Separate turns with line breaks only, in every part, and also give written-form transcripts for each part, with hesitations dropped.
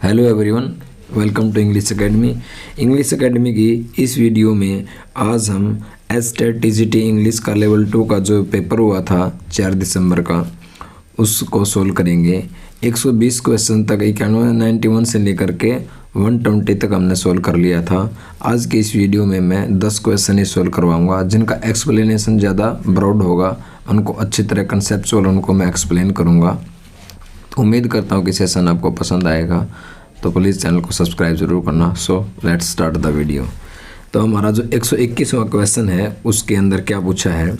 Hello everyone, welcome to English academy. English academy की इस video में आज हम एसटेट टीजीटी इंग्लिश का लेवल 2 का जो पेपर हुआ था 4 दिसंबर का, उसको सोल्व करेंगे। 120 क्वेश्चन तक 91 से लेकर के 120 तक हमने सोल्व कर लिया था। आज के इस वीडियो में मैं 10 क्वेश्चन ही सोल्व करवाऊंगा, जिनका एक्सप्लेनेशन ज़्यादा ब्रॉड होगा, उनको अच्छी तरह कंसेप्चुअल उनको मैं एक्सप्लेन करूँगा। तो उम्मीद करता हूँ कि सेशन आपको पसंद आएगा, तो प्लीज़ चैनल को सब्सक्राइब ज़रूर करना। So let's start the video. तो हमारा जो 121वां क्वेश्चन है उसके अंदर क्या पूछा है,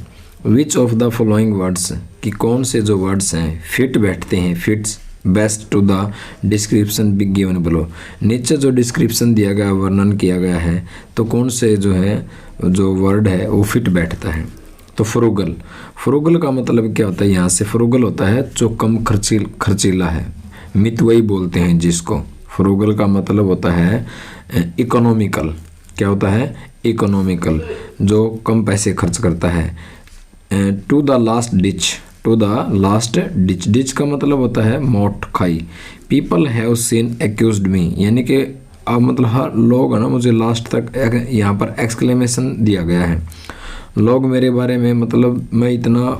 which of the following words, कि कौन से जो वर्ड्स हैं फिट बैठते हैं, fits best to the description big given below. नीचे जो डिस्क्रिप्शन दिया गया, वर्णन किया गया है, तो कौन से जो है जो वर्ड है वो फिट बैठता है। तो फ्रूगल, फ्रूगल का मतलब क्या होता है, यहाँ से फ्रूगल होता है जो कम खर्चीला है, मितव्ययी बोलते हैं जिसको। फ्रूगल का मतलब होता है इकोनॉमिकल, क्या होता है, इकोनॉमिकल, जो कम पैसे खर्च करता है। To the last ditch, to the last ditch, ditch का मतलब होता है मौत खाई। People have seen accused me, यानी कि अब मतलब हर लोग है ना, मुझे लास्ट तक यहाँ पर एक्सक्लेमेशन दिया गया है। लोग मेरे बारे में, मतलब मैं इतना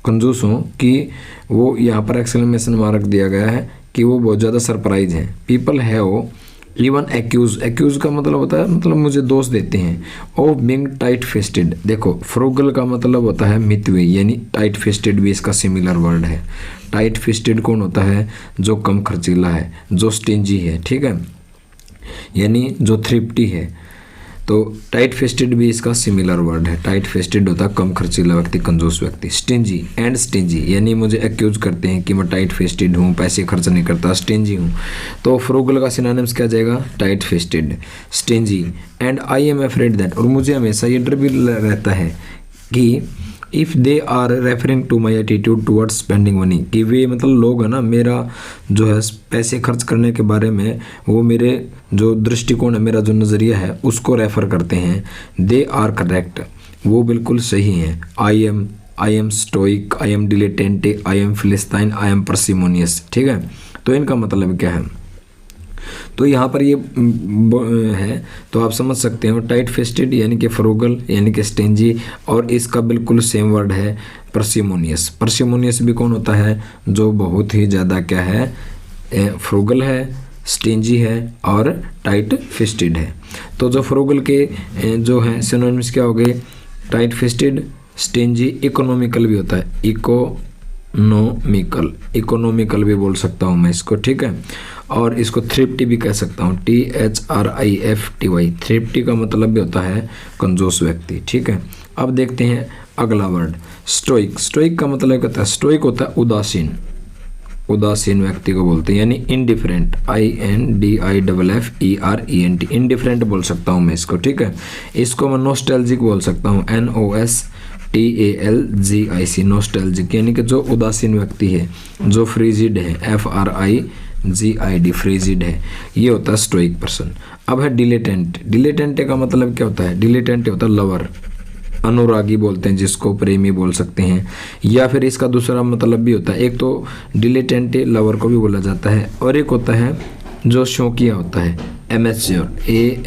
कंजूस हूँ कि वो यहाँ पर एक्सक्लेमेशन मार्क दिया गया है कि वो बहुत ज़्यादा सरप्राइज हैं। People have even accuse, accuse का मतलब होता है, मतलब मुझे दोष देते हैं। ऑफ बीइंग टाइट फिस्टेड, देखो फ्रूगल का मतलब होता है मितव्ययी, यानी टाइट फिस्टेड भी इसका सिमिलर वर्ड है। टाइट फिस्टेड कौन होता है, जो कम खर्चीला है, जो स्टिंजी है, ठीक है, यानी जो थ्रिफ्टी है। तो टाइट फेस्टेड भी इसका सिमिलर वर्ड है। टाइट फेस्टेड होता है कम खर्चीला व्यक्ति, कंजूस व्यक्ति। स्टिंजी एंड स्टिंजी, यानी मुझे एक्यूज करते हैं कि मैं टाइट फेस्टेड हूँ, पैसे खर्च नहीं करता, स्टिंजी हूँ। तो फ्रूगल का सिनोनिम्स क्या जाएगा, tight fisted, stingy. And I am afraid that, और मुझे हमेशा ये डर भी रहता है कि if they are referring to my attitude towards spending money, कि वे मतलब लोग है ना, मेरा जो है पैसे खर्च करने के बारे में वो मेरे जो दृष्टिकोण है, मेरा जो नज़रिया है उसको रेफ़र करते हैं। दे आर करेक्ट, वो बिल्कुल सही हैं। I am stoic, I am dilettante, I am philistine, I am parsimonious, ठीक है। तो इनका मतलब क्या है, तो यहाँ पर ये है, तो आप समझ सकते हो टाइट फेस्टेड यानी कि फ्रूगल यानी कि स्टिंजी, और इसका बिल्कुल सेम वर्ड है परसिमोनियस। परसिमोनियस भी कौन होता है, जो बहुत ही ज़्यादा क्या है, फ्रूगल है, स्टिंजी है और टाइट फिस्टेड है। तो जो फ्रूगल के जो है सिनोनिम्स क्या हो गए, टाइट फिस्टेड, स्टिंजी, इकोनॉमिकल भी होता है, इकोनॉमिकल भी बोल सकता हूँ मैं इसको, ठीक है। और इसको थ्रिफ्टी भी कह सकता हूँ, THRIFTY, थ्रिफ्टी का मतलब भी होता है कंजूस व्यक्ति, ठीक है। अब देखते हैं अगला वर्ड स्टोइक। स्टोइक का मतलब क्या होता है, स्टोइक होता है उदासीन, उदासीन व्यक्ति को बोलते हैं, यानी इनडिफरेंट, INDIFFERENT, इनडिफरेंट बोल सकता हूँ मैं इसको, ठीक है। इसको मैं नॉस्टैल्जिक बोल सकता हूँ, NOSTALGIC, नॉस्टैल्जिक, यानी कि जो उदासीन व्यक्ति है, जो फ्रीजिड है, FRIGID, फ्रीजिड है, ये होता है स्टोइक पर्सन। अब है डिलेटेंट। डिलेटेंट का मतलब क्या होता है, डिलेटेंट होता है लवर, अनुरागी बोलते हैं जिसको, प्रेमी बोल सकते हैं, या फिर इसका दूसरा मतलब भी होता है, एक तो डिलेटेंट लवर को भी बोला जाता है, और एक होता है जो शौकिया होता है, एमेच्योर,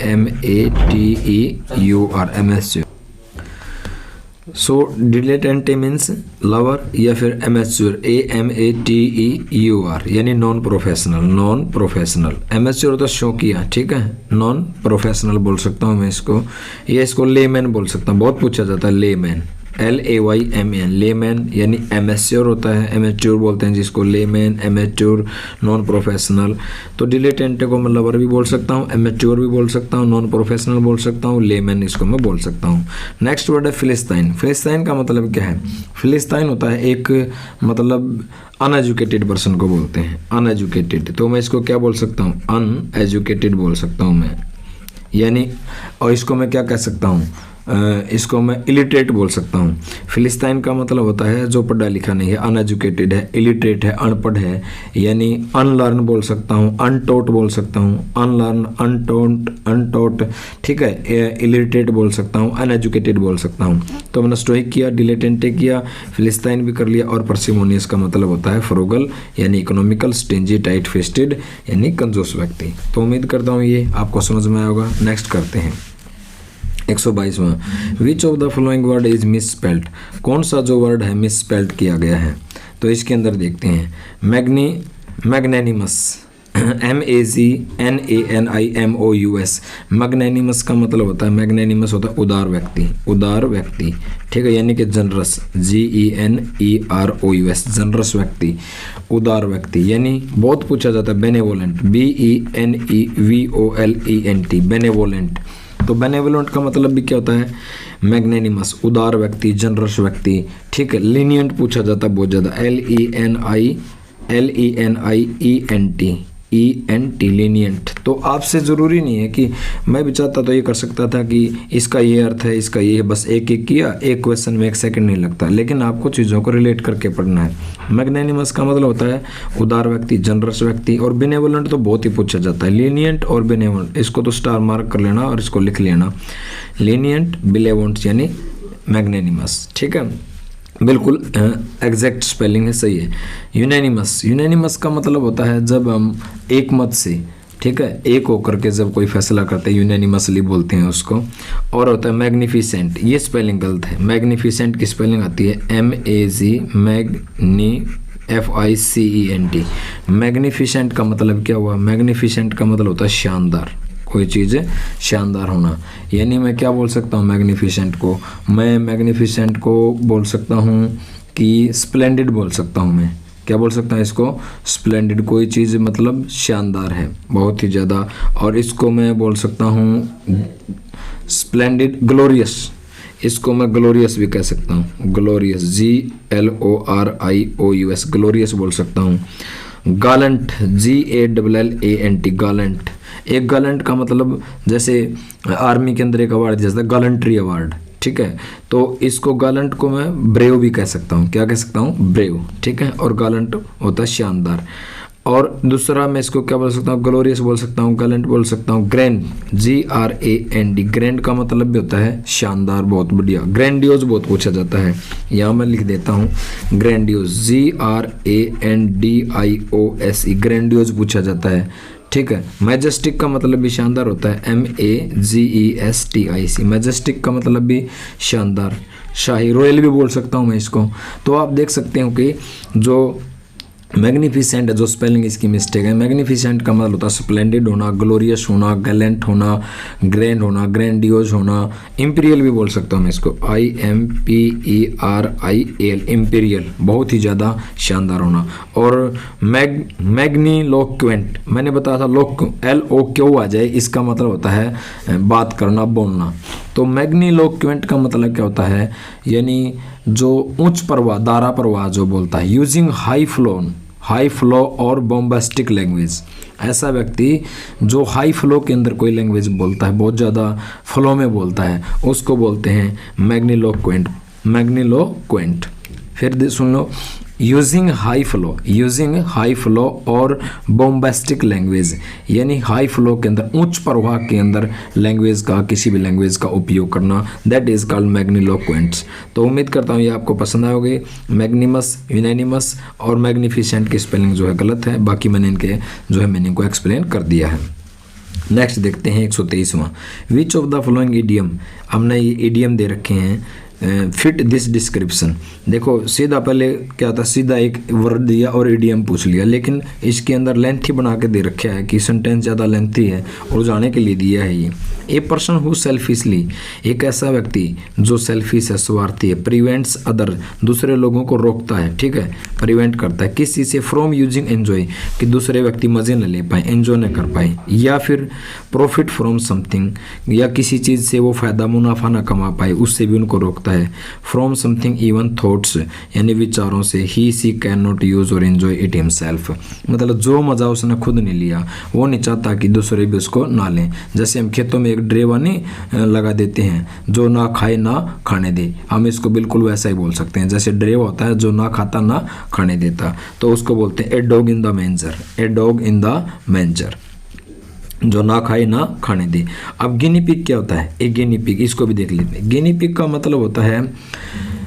AMATEUR, एमेच्योर। सो डिलेटेंट मीन्स लवर, या फिर एमेच्योर, AMATEUR, यानी non professional, non professional. Amateur होता है शौकिया, ठीक है, नॉन प्रोफेशनल बोल सकता हूँ मैं इसको, या इसको लेमैन बोल सकता हूँ, बहुत पूछा जाता है लेमैन, LAYMAN, लेमैन, यानी एमेच्योर होता है, एमेच्योर बोलते हैं जिसको, लेमैन, एमेच्योर, नॉन प्रोफेशनल। तो डिलेटेंट को मैं लवर भी बोल सकता हूँ, एमेच्योर भी बोल सकता हूँ, नॉन प्रोफेशनल बोल सकता हूँ, लेमैन इसको मैं बोल सकता हूँ। नेक्स्ट वर्ड है फिलिस्ताइन। फिलिस्ताइन का मतलब क्या है, फिलिस्ताइन होता है एक मतलब अनएजुकेटेड पर्सन को बोलते हैं, अनएजुकेटेड। तो मैं इसको क्या बोल सकता हूँ, अनएजुकेटेड बोल सकता हूँ मैं, यानी, और इसको मैं क्या कह सकता हूँ, इसको मैं इलिटरेट बोल सकता हूँ। फिलिस्तीन का मतलब होता है जो पढ़ा लिखा नहीं है, अनएजुकेटेड है, इलिटरेट है, अनपढ़ है, यानी अनलर्न बोल सकता हूँ, अनटोट बोल सकता हूँ, अनलर्न, अनटोट, ठीक है, इलिटरेट बोल सकता हूँ, अनएजुकेटेड बोल सकता हूँ। तो मैंने स्टोइक किया, डिलेटेंटे किया, फिलिस्तीन भी कर लिया, और पार्सिमोनियस का मतलब होता है फ्रूगल यानी इकोनॉमिकल, स्टिंजी टाइट फिस्टेड यानी कंजूस व्यक्ति। तो उम्मीद करता हूँ ये आपको समझ में आया होगा। नेक्स्ट करते हैं 122वां, which of the following word is misspelled, कौन सा जो वर्ड है मिस स्पेल्ड किया गया है। तो इसके अंदर देखते हैं मैग्नेनिमस, MAGNANIMOUS, मैग्नेनिमस का मतलब होता है, मैग्नेनिमस होता है उदार व्यक्ति, उदार व्यक्ति, ठीक है, यानी कि जनरस, GENEROUS, जनरस व्यक्ति, उदार व्यक्ति, यानी बहुत पूछा जाता है बेनेवोलेंट, BENEVOLENT, बेनेवोलेंट। तो बेनेवोलेंट का मतलब भी क्या होता है, मैग्नेनिमस, उदार व्यक्ति, जनरस व्यक्ति, ठीक है। लीनियंट पूछा जाता है बहुत ज़्यादा, LENIENT, लीनियंट। तो आपसे ज़रूरी नहीं है कि मैं भी चाहता तो ये कर सकता था कि इसका ये अर्थ है, इसका ये है, बस एक एक किया, एक क्वेश्चन में 1 सेकंड नहीं लगता, लेकिन आपको चीज़ों को रिलेट करके पढ़ना है। मैग्नेनिमस का मतलब होता है उदार व्यक्ति, जनरस व्यक्ति, और बेनेवोलेंट तो बहुत ही पूछा जाता है। लीनियंट और बेनेवोलेंट, इसको तो स्टार मार्क कर लेना और इसको लिख लेना, लीनियंट, बेनेवोलेंट यानी मैग्नेनिमस, ठीक है, बिल्कुल एग्जैक्ट स्पेलिंग है, सही है। यूनानिमस, यूनानिमस का मतलब होता है जब हम एक मत से, ठीक है, एक होकर के जब कोई फैसला करते हैं, यूनानिमसली बोलते हैं उसको। और होता है मैग्निफिसेंट, ये स्पेलिंग गलत है, मैग्निफिसेंट की स्पेलिंग आती है MAGNIFICENT। मैग्निफिसेंट का मतलब क्या हुआ, मैग्निफिसेंट का मतलब होता है शानदार, कोई चीज़ शानदार होना, यानी मैं क्या बोल सकता हूँ मैग्निफिसेंट को, मैं मैग्निफिसेंट को बोल सकता हूँ कि स्प्लेंडिड बोल सकता हूँ, मैं क्या बोल सकता हूँ इसको, स्प्लेंडिड, कोई चीज़ मतलब शानदार है बहुत ही ज़्यादा। और इसको मैं बोल सकता हूँ स्प्लेंडिड, ग्लोरियस, इसको मैं ग्लोरियस भी कह सकता हूँ, ग्लोरियस, GLORIOUS, ग्लोरियस बोल सकता हूँ। गालंट, GALLANT, गालंट, एक गालंट का मतलब जैसे आर्मी के अंदर एक अवार्ड दिया जाता है, गालंट्री अवार्ड, ठीक है, तो इसको गालंट को मैं ब्रेव भी कह सकता हूँ, क्या कह सकता हूँ, ब्रेव, ठीक है, और गालंट होता है शानदार। और दूसरा मैं इसको क्या बोल सकता हूँ, ग्लोरियस बोल सकता हूँ, गालंट बोल सकता हूँ। ग्रैंड, GRAND, ग्रैंड का मतलब भी होता है शानदार, बहुत बढ़िया। ग्रैंडियोज बहुत पूछा जाता है, यहाँ मैं लिख देता हूँ ग्रैंडियोज, GRANDIOS, ग्रैंडियोज पूछा जाता है, ठीक है। मैजेस्टिक का मतलब भी शानदार होता है, MAGESTIC, मैजेस्टिक का मतलब भी शानदार, शाही, रॉयल भी बोल सकता हूँ मैं इसको। तो आप देख सकते हो कि जो मैग्निफिसेंट है, जो स्पेलिंग इसकी मिस्टेक है, मैग्निफिसेंट का मतलब होता है स्प्लेंडिड होना, ग्लोरियस होना, गैलेंट होना, ग्रैंड होना, ग्रैंडियोज होना। इम्पीरियल भी बोल सकता हूँ मैं इसको, IMPERIAL, इम्पीरियल, बहुत ही ज़्यादा शानदार होना। और मैग्निलोक्वेंट, मैंने बताया था LOQ आ जाए, इसका मतलब होता है बात करना, बोलना। तो मैग्निलोक्वेंट का मतलब क्या होता है, यानी जो उच्च प्रवाह, धारा प्रवाह जो बोलता है, यूजिंग हाई फ्लो और बॉम्बास्टिक लैंग्वेज, ऐसा व्यक्ति जो हाई फ्लो के अंदर कोई लैंग्वेज बोलता है, बहुत ज़्यादा फ्लो में बोलता है, उसको बोलते हैं मैग्निलोक्वेंट। फिर सुन लो, यूजिंग हाई फ्लो और बॉम्बास्टिक लैंग्वेज, यानी हाई फ्लो के अंदर, उच्च प्रवाह के अंदर लैंग्वेज का, किसी भी लैंग्वेज का उपयोग करना, दैट इज कॉल्ड मैग्निलोक्वेंट्स। तो उम्मीद करता हूँ ये आपको पसंद आयोगे। मैग्निमस, यूनानिमस और मैग्निफिसेंट की स्पेलिंग जो है गलत है, बाकी मैंने इनके जो है मीनिंग को एक्सप्लेन कर दिया है। नेक्स्ट देखते हैं 123वां, which of the following idiom, हमने ये इडियम दे रखे हैं, फिट दिस डिस्क्रिप्शन। देखो सीधा पहले क्या था, सीधा एक वर्ड दिया और इडियम पूछ लिया, लेकिन इसके अंदर लेंथी बना के दे रखा है कि सेंटेंस ज़्यादा लेंथी है और जाने के लिए दिया है ये। ए पर्सन हु सेल्फिशली, एक ऐसा व्यक्ति जो सेल्फिश है, स्वार्थी है। प्रिवेंट्स अदर, दूसरे लोगों को रोकता है, ठीक है, प्रिवेंट करता है किस चीज़ से, फ्रॉम यूजिंग एंजॉय, कि दूसरे व्यक्ति मज़े न ले पाए, एंजॉय न कर पाए, या फिर प्रॉफिट फ्रॉम समथिंग, या किसी चीज़ से वो फ़ायदा मुनाफा ना कमा पाए, उससे भी उनको रोकता है। है। फ्रॉम समथिंग इवन थॉट्स यानी विचारों से, ही सी कैन नॉट यूज और एंजॉय इट हिमसेल्फ, मतलब जो मज़ा उसने खुद नहीं लिया वो नहीं चाहता कि दूसरे भी उसको ना लें। जैसे हम खेतों में एक ड्रेवा नहीं लगा देते हैं, जो ना खाए ना खाने दे, हम इसको बिल्कुल वैसा ही बोल सकते हैं। जैसे ड्रेवा होता है जो ना खाता ना खाने देता, तो उसको बोलते हैं a dog in the manger, a dog in the manger, जो ना खाए ना खाने दे। अब गिनी पिग क्या होता है? एक गिनी पिग, इसको भी देख लेते हैं। गिनी पिग का मतलब होता है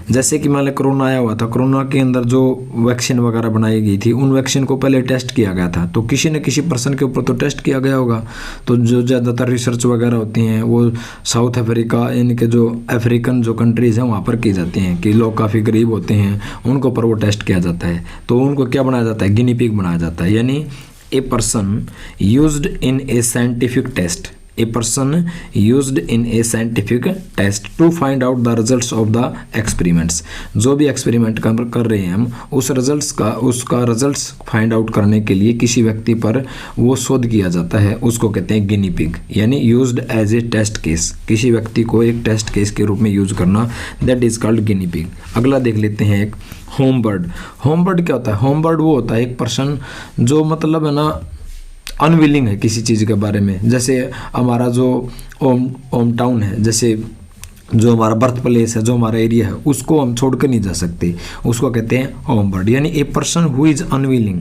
जैसे कि मान लो कोरोना आया हुआ था, कोरोना के अंदर जो वैक्सीन वगैरह बनाई गई थी, उन वैक्सीन को पहले टेस्ट किया गया था, तो किसी न किसी पर्सन के ऊपर तो टेस्ट किया गया होगा। तो जो ज़्यादातर रिसर्च वगैरह होती हैं वो साउथ अफ्रीका यानी कि जो अफ्रीकन जो कंट्रीज़ हैं वहाँ पर की जाती हैं, कि लोग काफ़ी गरीब होते हैं, उनके ऊपर वो टेस्ट किया जाता है। तो उनको क्या बनाया जाता है? गिनी पिग बनाया जाता है। यानी a person used in a scientific test, a person used in a scientific test to find out the results of the experiments। जो भी एक्सपेरिमेंट कर रहे हैं हम, उसका रिजल्ट्स फाइंड आउट करने के लिए किसी व्यक्ति पर वो शोध किया जाता है, उसको कहते हैं गिनी पिग। यानी used as a test case, किसी व्यक्ति को एक टेस्ट केस के रूप में यूज करना, that is called guinea pig. अगला देख लेते हैं एक होम बर्ड। होम बर्ड क्या होता है? होम बर्ड वो होता है एक पर्सन जो मतलब है ना अनविलिंग है किसी चीज़ के बारे में। जैसे हमारा जो होम टाउन है, जैसे जो हमारा बर्थ प्लेस है, जो हमारा एरिया है, उसको हम छोड़कर नहीं जा सकते, उसको कहते हैं होम बर्ड। यानी a person who is unwilling,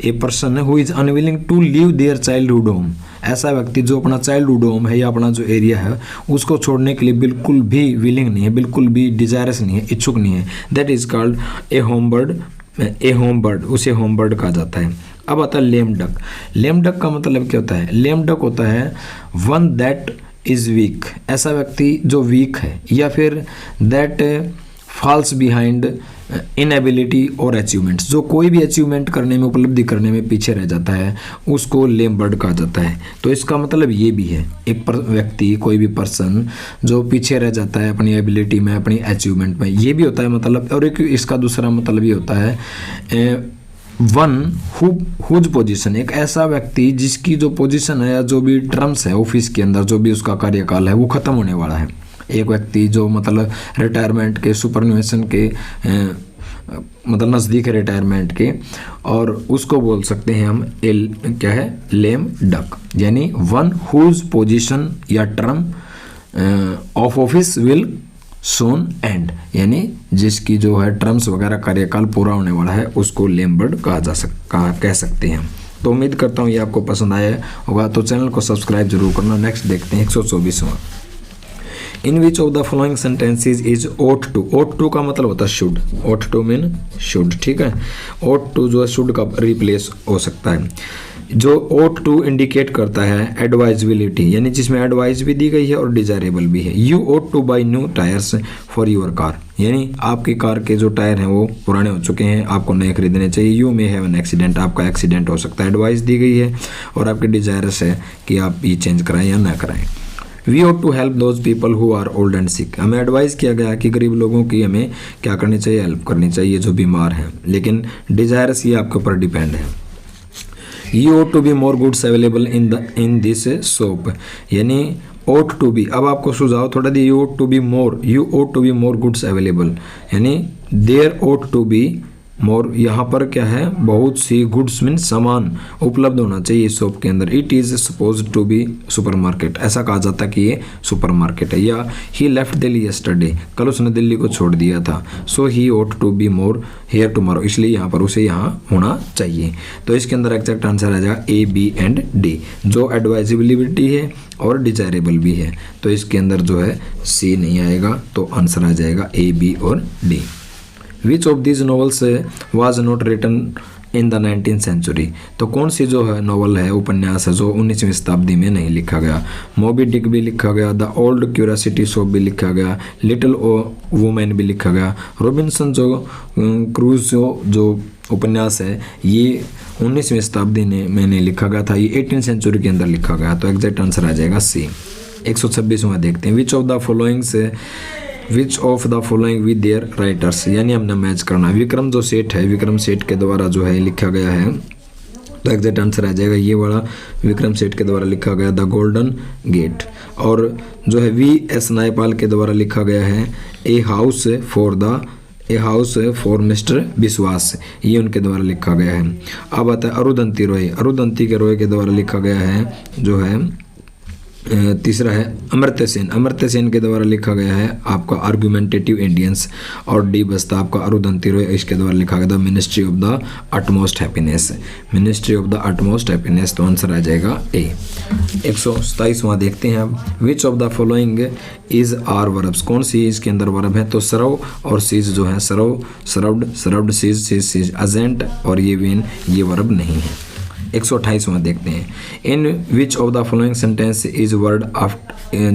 a person who is unwilling to leave their childhood home, ऐसा व्यक्ति जो अपना चाइल्डहुड होम है या अपना जो एरिया है उसको छोड़ने के लिए बिल्कुल भी विलिंग नहीं है, बिल्कुल भी डिजायरस नहीं है, इच्छुक नहीं है, that is called a home bird. A home bird, उसे होम बर्ड कहा जाता है। अब आता है लेम डक। लेम डक का मतलब क्या होता है? लेम डक होता है वन दैट इज़ वीक, ऐसा व्यक्ति जो वीक है, या फिर दैट फॉल्स बिहाइंड इनएबिलिटी और अचीवमेंट्स, जो कोई भी अचीवमेंट करने में, उपलब्धि करने में पीछे रह जाता है, उसको लेम बर्ड कहा जाता है। तो इसका मतलब ये भी है, एक व्यक्ति, कोई भी पर्सन जो पीछे रह जाता है अपनी एबिलिटी में, अपनी अचीवमेंट में, ये भी होता है मतलब। और एक इसका दूसरा मतलब ये होता है वन हुज पोजीशन, एक ऐसा व्यक्ति जिसकी जो पोजीशन है या जो भी टर्म्स है ऑफिस के अंदर, जो भी उसका कार्यकाल है वो ख़त्म होने वाला है। एक व्यक्ति जो मतलब रिटायरमेंट के, सुपरन्यूएशन के मतलब नज़दीक है रिटायरमेंट के, और उसको बोल सकते हैं हम क्या है? Lame duck. यानी वन हुज पोजीशन या term of office will soon end, यानी जिसकी जो है टर्म्स वगैरह कार्यकाल पूरा होने वाला है, उसको लेम बर्ड कह सकते हैं। तो उम्मीद करता हूँ ये आपको पसंद आया होगा, तो चैनल को सब्सक्राइब जरूर करना। नेक्स्ट देखते हैं 124वां। In which of the following sentences is ought to। ought to का मतलब होता है should, ought to mean should, ठीक है। ought to जो है शुड का रिप्लेस हो सकता है। जो ought to इंडिकेट करता है एडवाइजेबिलिटी, यानी जिसमें एडवाइस भी दी गई है और डिजायरेबल भी है। You ought to buy new tires for your car, यानी आपकी कार के जो टायर हैं वो पुराने हो चुके हैं, आपको नए खरीदने चाहिए। You may have an accident, आपका एक्सीडेंट हो सकता है, एडवाइस दी गई है और आपकी डिजायरस है कि आप ये चेंज कराएं या ना कराएं। We ought to help those people who are old and sick, हमें एडवाइस किया गया कि गरीब लोगों की हमें क्या करनी चाहिए? हेल्प करनी चाहिए, जो बीमार हैं। लेकिन डिजायरस ये आपके ऊपर डिपेंड है। You ought to be more goods available in this shop, यानी ought to be, अब आपको सुझाव थोड़ा दिया, you ought to be more goods available, यानी there ought to be मोर, यहाँ पर क्या है? बहुत सी गुड्स मीन सामान उपलब्ध होना चाहिए शॉप के अंदर। It is suppose to be super market, ऐसा कहा जाता है कि ये सुपर मार्केट है। या ही लेफ्ट दिल्ली यस्टरडे, कल उसने दिल्ली को छोड़ दिया था। So he ought to be more here tomorrow, इसलिए यहाँ पर उसे यहाँ होना चाहिए। तो इसके अंदर एग्जैक्ट आंसर आ जाएगा ए, बी एंड डी, जो एडवाइजेबिलिटी है और डिजायरेबल भी है। तो इसके अंदर जो है सी नहीं आएगा, तो आंसर आ जाएगा ए, बी और D. Which of these novels was not written in the 19th century, तो कौन सी जो है नॉवल है, उपन्यास है, जो 19वीं शताब्दी में नहीं लिखा गया? मोबी डिक भी लिखा गया, द ओल्ड क्यूरियोसिटी शॉप भी लिखा गया, लिटिल वुमेन भी लिखा गया। रॉबिन्सन जो क्रूसो जो उपन्यास है ये 19वीं शताब्दी में नहीं लिखा गया था, ये 18th सेंचुरी के अंदर लिखा गया। तो एग्जैक्ट आंसर आ जाएगा सी। 126वां देखते हैं। विच of the following with their writers, यानी हमने मैच करना। विक्रम जो सेठ है, विक्रम सेठ के द्वारा जो है लिखा गया है तो एग्जैक्ट आंसर आ जाएगा ये वाला, विक्रम सेठ के द्वारा लिखा गया द गोल्डन गेट। और जो है V.S. नायपाल के द्वारा लिखा गया है ए हाउस फॉर मिस्टर विश्वास, ये उनके द्वारा लिखा गया है। अब आता है अरुंधति रॉय के द्वारा लिखा गया है जो है तीसरा है अमर्त्य सेन के द्वारा लिखा गया है आपका आर्गुमेंटेटिव इंडियंस। और डी बस्ता आपका अरुंधति रॉय, इसके द्वारा लिखा गया था ministry of the utmost happiness. तो आंसर आ जाएगा ए। 127वां देखते हैं अब, which of the following is are verbs, कौन सी इसके अंदर वर्ब है? तो सरव और सीज जो है, सर्व्ड, सीज, अजेंट और ये विन, ये वर्ब नहीं है। 128वां देखते हैं, in which of the following sentence is word after,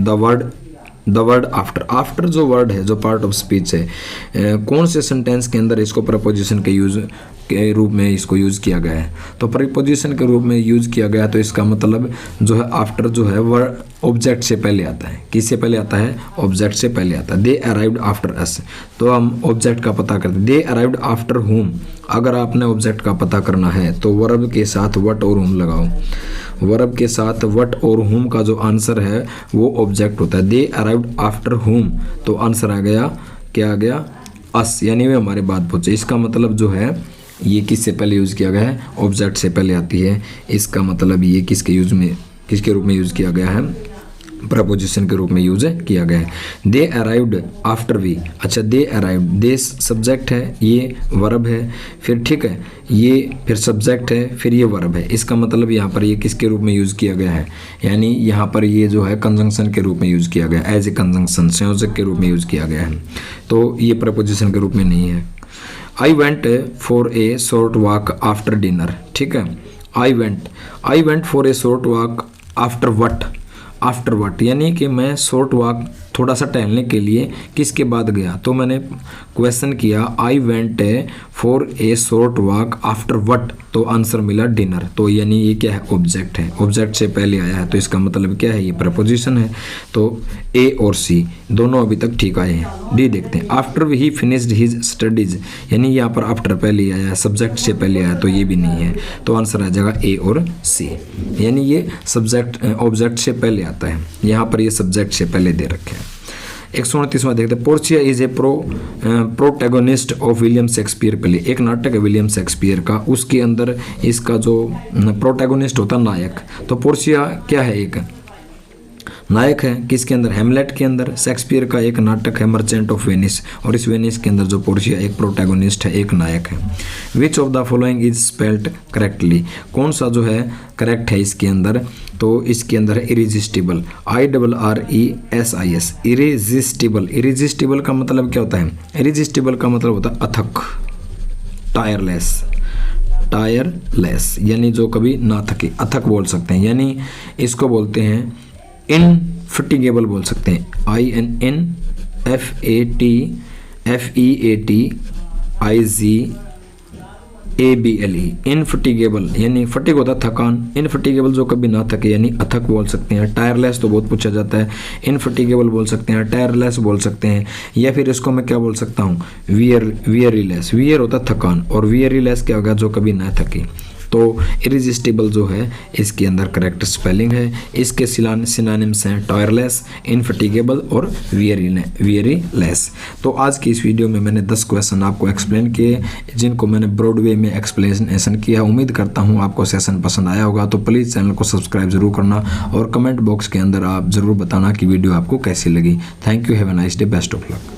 the word after जो वर्ड है, जो पार्ट ऑफ स्पीच है, कौन से सेंटेंस के अंदर इसको प्रपोजिशन के रूप में इसको यूज़ किया गया है? तो प्रपोजिशन के रूप में यूज़ किया गया, तो इसका मतलब जो है आफ्टर जो है वर्ड ऑब्जेक्ट से पहले आता है। किससे पहले आता है? ऑब्जेक्ट से पहले आता है। दे अराइव्ड आफ्टर अस, तो हम ऑब्जेक्ट का पता करते हैं। दे अराइव्ड आफ्टर हुम, अगर आपने ऑब्जेक्ट का पता करना है तो वर्ब के साथ वट और हुम लगाओ। वर्ब के साथ वट और हुम का जो आंसर है वो ऑब्जेक्ट होता है। दे अराइव्ड आफ्टर हुम, तो आंसर आ गया, क्या आ गया? अस, यानी वे हमारे बाद पहुंचे। इसका मतलब जो है ये किससे पहले यूज़ किया गया है? ऑब्जेक्ट से पहले आती है। इसका मतलब ये किसके रूप में यूज़ किया गया है? प्रपोजिशन के रूप में यूज किया गया है। दे अराइव्ड आफ्टर वी, अच्छा दे अराइव्ड, दे सब्जेक्ट है, ये वर्ब है, फिर ठीक है ये फिर सब्जेक्ट है, फिर ये वर्ब है। इसका मतलब यहाँ पर ये किसके रूप में यूज़ किया गया है? यानी यहाँ पर ये जो है कंजंक्शन के रूप में यूज़ किया गया, एज ए कंजंक्शन, संयोजक के रूप में यूज़ किया गया है। तो ये प्रपोजिशन के रूप में नहीं है। I went for a short walk after dinner, ठीक है। I went for a short walk after what, यानी कि मैं शॉर्ट वॉक थोड़ा सा टहलने के लिए किसके बाद गया? तो मैंने क्वेश्चन किया I went for a short walk after what, तो आंसर मिला डिनर। तो यानी ये क्या है? ऑब्जेक्ट है, ऑब्जेक्ट से पहले आया है, तो इसका मतलब क्या है? ये प्रपोजिशन है। तो ए और सी दोनों अभी तक ठीक आए हैं। डी देखते हैं, after he finished his studies, यानी यहाँ पर आफ्टर पहले आया है, सब्जेक्ट से पहले आया, तो ये भी नहीं है। तो आंसर आ जाएगा ए और सी, यानी ये सब्जेक्ट ऑब्जेक्ट से पहले आता है, यहाँ पर ये सब्जेक्ट से पहले दे रखे हैं। 129वां देखते हैं, Portia is a protagonist of William Shakespeare play, एक नाटक है विलियम शेक्सपियर का, उसके अंदर इसका जो प्रोटैगोनिस्ट होता नायक, तो पोर्शिया क्या है? एक नायक है। किसके अंदर? हेमलेट के अंदर। शेक्सपियर का एक नाटक है मर्चेंट ऑफ वेनिस, और इस वेनिस के अंदर जो पोर्शिया एक प्रोटैगोनिस्ट है, एक नायक है। Which of the following is spelled correctly, कौन सा जो है करेक्ट है इसके अंदर? तो इसके अंदर है इरिजिस्टिबल, IRRESIS, इरिजिस्टिबल का मतलब क्या होता है? इरिजिस्टिबल का मतलब होता है अथक, टायरलेस, यानी जो कभी ना थके, अथक बोल सकते हैं। यानी इसको बोलते हैं इनफैटिगेबल बोल सकते हैं, INFATIGABLE, इनफैटिगेबल, यानी फटिग होता है थकान, इनफैटिगेबल जो कभी ना थके, यानी अथक बोल सकते हैं। टायरलेस तो बहुत पूछा जाता है, इनफैटिगेबल बोल सकते हैं, टायरलेस बोल सकते हैं, या फिर इसको मैं क्या बोल सकता हूँ? वियरीलेस, वियर होता है थकान, और वियरीलेस क्या होगा? जो कभी ना थके। तो इरिजिस्टिबल जो है इसके अंदर करेक्ट स्पेलिंग है। इसके सिनोनिम्स हैं टायरलेस, इनफैटिगेबल और वियरीलेस। तो आज की इस वीडियो में मैंने 10 क्वेश्चन आपको एक्सप्लेन किए, जिनको मैंने ब्रॉड वे में एक्सप्लेनेशन किया। उम्मीद करता हूँ आपको सेशन पसंद आया होगा। तो प्लीज़ चैनल को सब्सक्राइब जरूर करना, और कमेंट बॉक्स के अंदर आप ज़रूर बताना कि वीडियो आपको कैसी लगी। Thank you, have a nice day, best of luck.